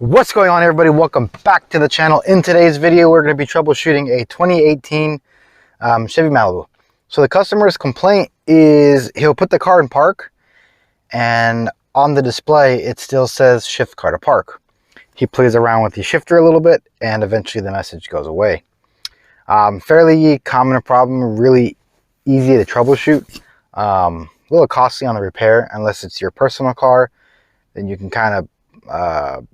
What's going on, everybody? Welcome back to the channel. In today's video, we're going to be troubleshooting a 2018 Chevy Malibu. So the customer's complaint is he'll put the car in park, and on the display it still says shift car to park. He plays around with the shifter a little bit, and eventually the message goes away. Fairly common problem, really easy to troubleshoot. A little costly on the repair unless it's your personal car. Then you can kind of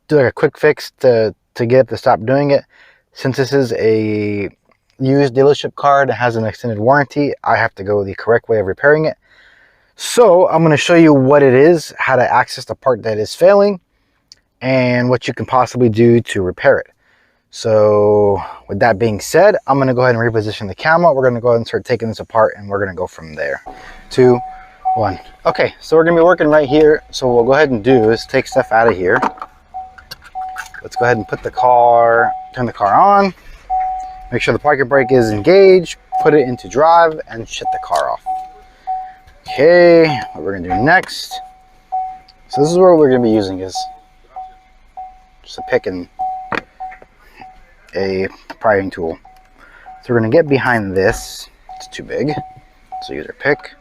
do like a quick fix to get it to stop doing it. Since this is a used dealership car that has an extended warranty, I have to go the correct way of repairing it. So I'm going to show you what it is, how to access the part that is failing, and what you can possibly do to repair it. So with that being said, I'm going to go ahead and reposition the camera. We're going to go ahead and start taking this apart, and we're going to go from there. 2, 1. Okay, so we're going to be working right here. So what we'll go ahead and do is take stuff out of here. Let's go ahead and put the car, turn the car on, make sure the parking brake is engaged, put it into drive, and shut the car off. Okay, what we're gonna do next. So this is where we're gonna be using is just a pick and a prying tool. So we're gonna get behind this. It's too big, so use our pick.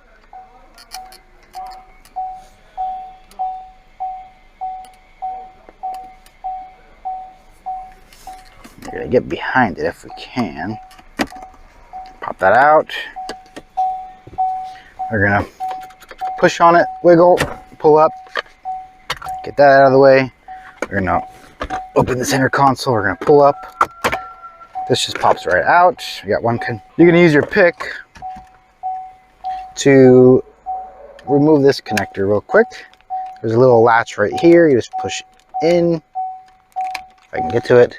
We're gonna get behind it if we can. Pop that out. We're gonna push on it, wiggle, pull up, get that out of the way. We're gonna open the center console. We're gonna pull up. This just pops right out. You got one. You're gonna use your pick to remove this connector real quick. There's a little latch right here. You just push in. If I can get to it.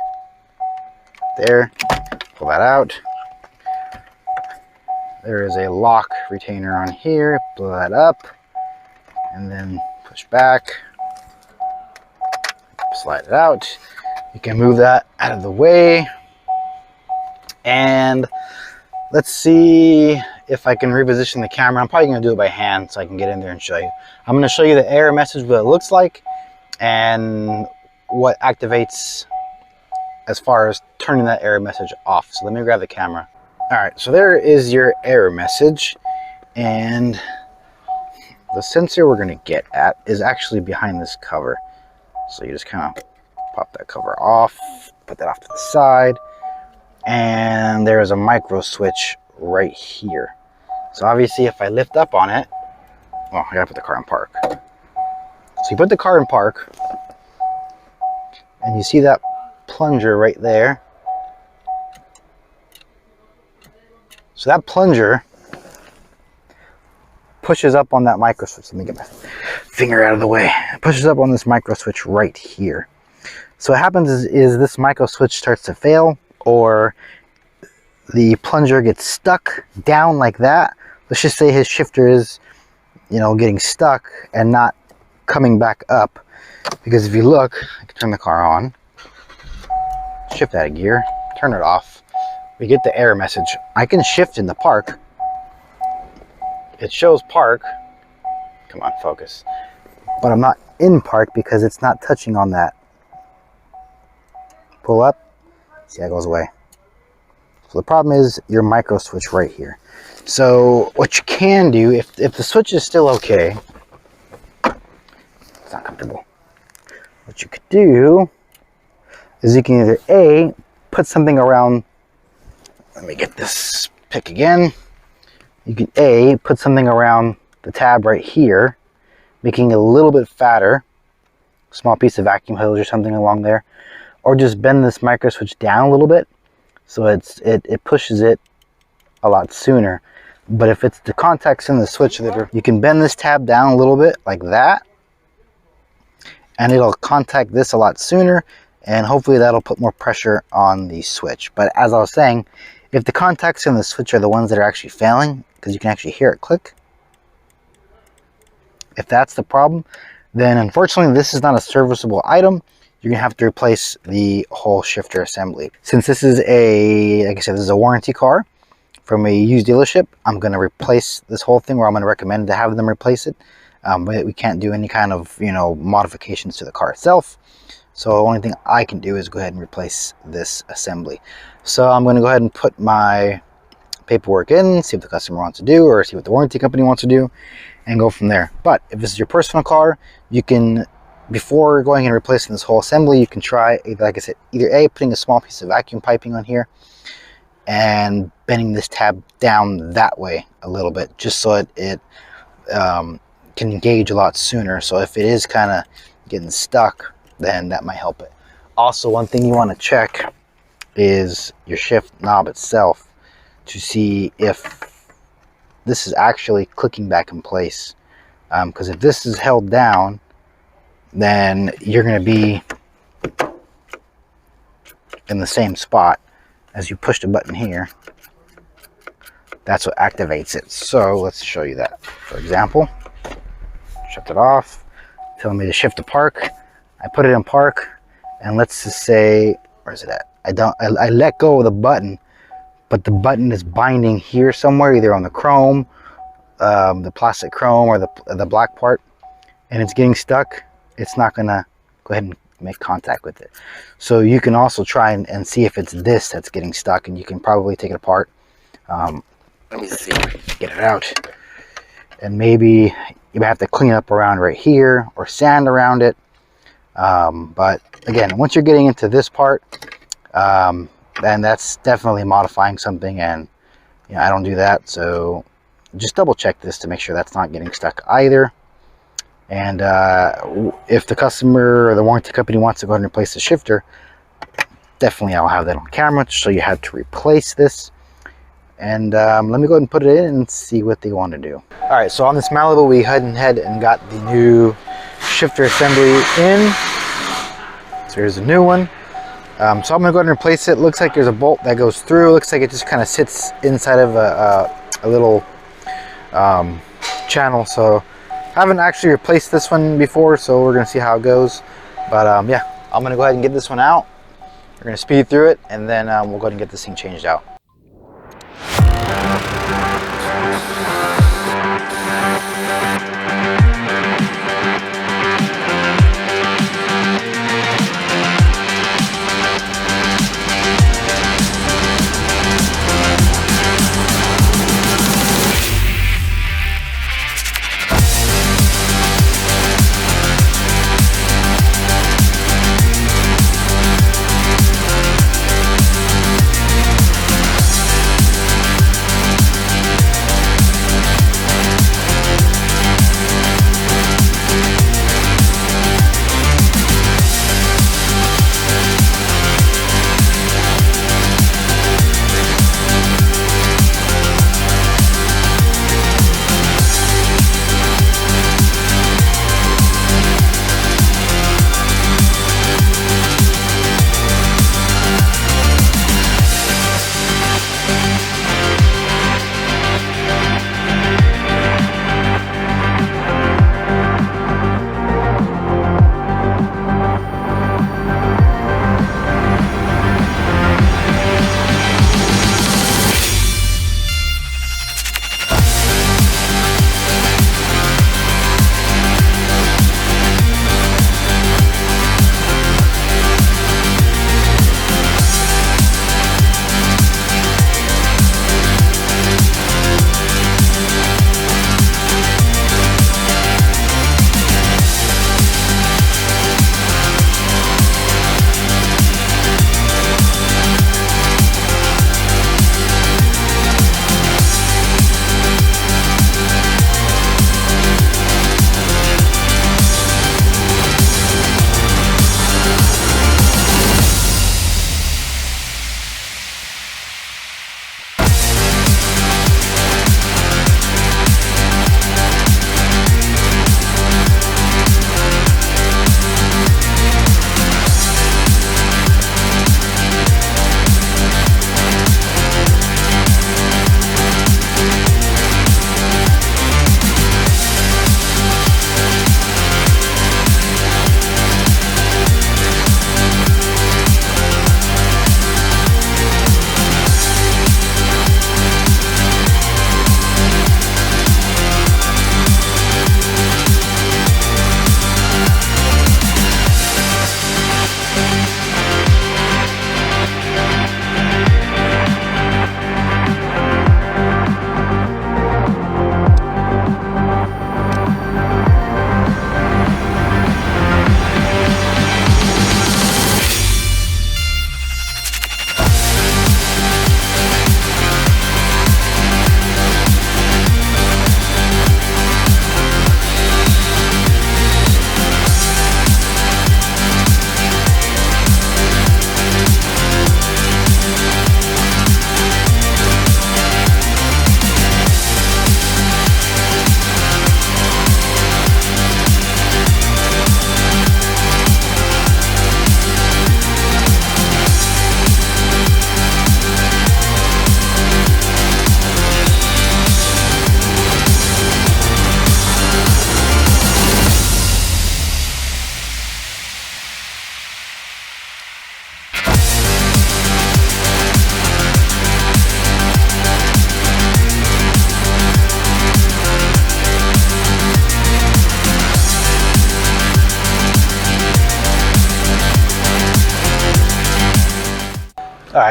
There, pull that out. There is a lock retainer on here. Blow that up and then push back, slide it out. You can move that out of the way, and let's see if I can reposition the camera. I'm probably going to do it by hand so I can get in there and show you. I'm going to show you the error message, what it looks like, and what activates as far as turning that error message off. So let me grab the camera. All right, so there is your error message, and the sensor we're gonna get at is actually behind this cover. So you just kind of pop that cover off, put that off to the side, and there is a micro switch right here. So obviously if I lift up on it, well, I gotta put the car in park. So you put the car in park, and you see that plunger right there. So that plunger pushes up on that micro switch. Let me get my finger out of the way. It pushes up on this micro switch right here. So what happens is this micro switch starts to fail, or the plunger gets stuck down like that. Let's just say his shifter is, getting stuck and not coming back up. Because if you look, I can turn the car on. Shift out of gear, turn it off. We get the error message. I can shift in the park. It shows park. Come on, focus. But I'm not in park because it's not touching on that. Pull up. See how it goes away. So the problem is your micro switch right here. So what you can do, if the switch is still okay, it's not comfortable. What you could do is you can either A, put something around, let me get this pick again. You can A, put something around the tab right here, making it a little bit fatter, small piece of vacuum hose or something along there, or just bend this micro switch down a little bit so it pushes it a lot sooner. But if it's the contacts in the switch that are, you can bend this tab down a little bit like that, and it'll contact this a lot sooner. And hopefully that'll put more pressure on the switch. But as I was saying, if the contacts in the switch are the ones that are actually failing, because you can actually hear it click, if that's the problem, then unfortunately this is not a serviceable item. You're gonna have to replace the whole shifter assembly. Since this is like I said, this is a warranty car from a used dealership, I'm gonna replace this whole thing, or I'm gonna recommend to have them replace it. But we can't do any kind of, you know, modifications to the car itself. So the only thing I can do is go ahead and replace this assembly. So I'm going to go ahead and put my paperwork in, see what the customer wants to do, or see what the warranty company wants to do, and go from there. But if this is your personal car, you can, before going and replacing this whole assembly, you can try, like I said, either A, putting a small piece of vacuum piping on here and bending this tab down that way a little bit, just so it can engage a lot sooner. So if it is kind of getting stuck, then that might help it. Also, one thing you want to check is your shift knob itself to see if this is actually clicking back in place. Because if this is held down, then you're going to be in the same spot as you push the button here. That's what activates it. So let's show you that. For example, shut it off, telling me to shift to park. I put it in park, and let's just say, where is it at? I let go of the button, but the button is binding here somewhere, either on the chrome, the plastic chrome, or the black part, and it's getting stuck. It's not gonna go ahead and make contact with it. So you can also try and see if it's this that's getting stuck, and you can probably take it apart. Let me see, get it out, and maybe you have to clean up around right here or sand around it. But again, once you're getting into this part, then that's definitely modifying something, and you know, I don't do that. So just double check this to make sure that's not getting stuck either. And if the customer or the warranty company wants to go ahead and replace the shifter, definitely I'll have that on camera to show you how to replace this. And let me go ahead and put it in and see what they want to do. All right, so on this Malibu, we went ahead and got the new shifter assembly in. So here's a new one. So I'm gonna go ahead and replace it. Looks like there's a bolt that goes through. Looks like it just kind of sits inside of a little channel. So I haven't actually replaced this one before, so we're gonna see how it goes. But yeah, I'm gonna go ahead and get this one out. We're gonna speed through it, and then we'll go ahead and get this thing changed out.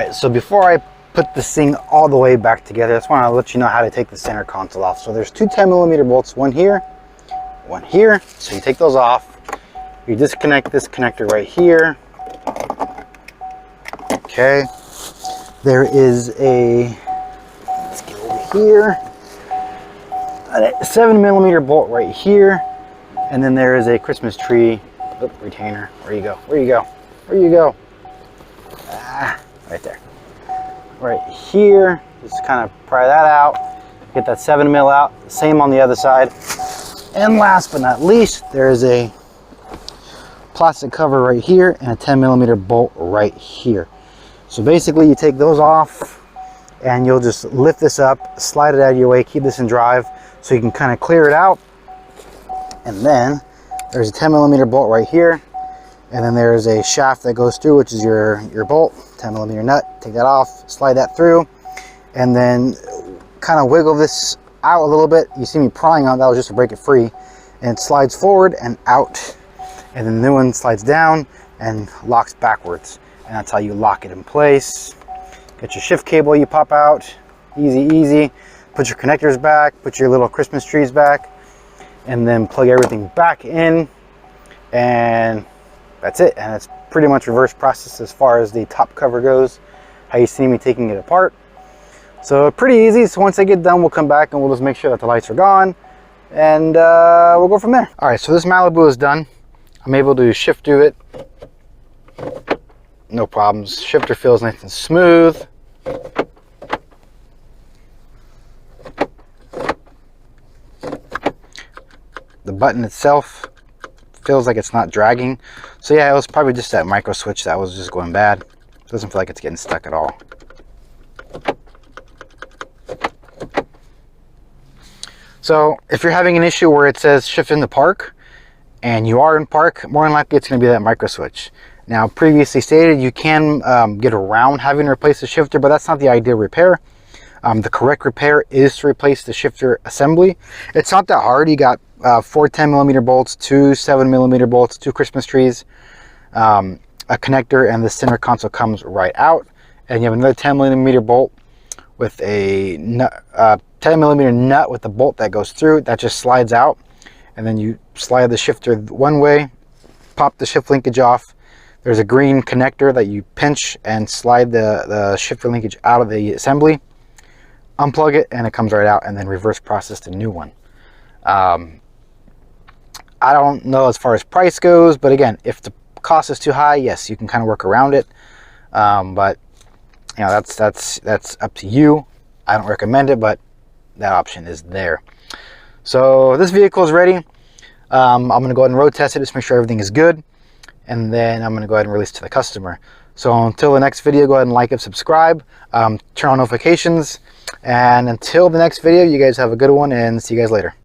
right, so before I put this thing all the way back together, I just want to let you know how to take the center console off. So there's two 10mm bolts, one here, one here. So you take those off, you disconnect this connector right here. Okay, there is a, let's get over here, a 7mm bolt right here, and then there is a Christmas tree retainer. Where you go? Where you go? Where you go? Ah, right there. Right here. Just kind of pry that out. Get that 7mm out. Same on the other side. And last but not least, there is a plastic cover right here and a 10mm bolt right here. So basically, you take those off, and you'll just lift this up, slide it out of your way, keep this in drive, so you can kind of clear it out. And then there's a 10mm bolt right here. And then there's a shaft that goes through, which is your bolt, 10mm nut. Take that off, slide that through, and then kind of wiggle this out a little bit. You see me prying on that, was just to break it free. And it slides forward and out. And then the new one slides down and locks backwards. And that's how you lock it in place. Get your shift cable you pop out. Easy, easy. Put your connectors back, put your little Christmas trees back, and then plug everything back in. And that's it. And it's pretty much reverse process as far as the top cover goes, how you see me taking it apart. So pretty easy. So once I get done, we'll come back and we'll just make sure that the lights are gone, and we'll go from there. All right, so this Malibu is done. I'm able to shift through it. No problems. Shifter feels nice and smooth. The button itself feels like it's not dragging. So yeah, it was probably just that micro switch that was just going bad. It doesn't feel like it's getting stuck at all. So if you're having an issue where it says shift into park and you are in park, more than likely it's going to be that micro switch. Now, previously stated, you can get around having to replace the shifter, but that's not the ideal repair. The correct repair is to replace the shifter assembly. It's not that hard. You got 4 10mm bolts, 2 7mm bolts, 2 Christmas trees, a connector, and the center console comes right out. And you have another 10mm bolt with a 10mm nut with the bolt that goes through. That just slides out. And then you slide the shifter one way, pop the shift linkage off. There's a green connector that you pinch and slide the shifter linkage out of the assembly. Unplug it and it comes right out, and then reverse process the new one. I don't know as far as price goes, but again, if the cost is too high, yes, you can kind of work around it. But you know, that's up to you. I don't recommend it, but that option is there. So this vehicle is ready. I'm going to go ahead and road test it just to make sure everything is good, and then I'm going to go ahead and release it to the customer. So until the next video, go ahead and like and subscribe, turn on notifications, and until the next video, you guys have a good one, and see you guys later.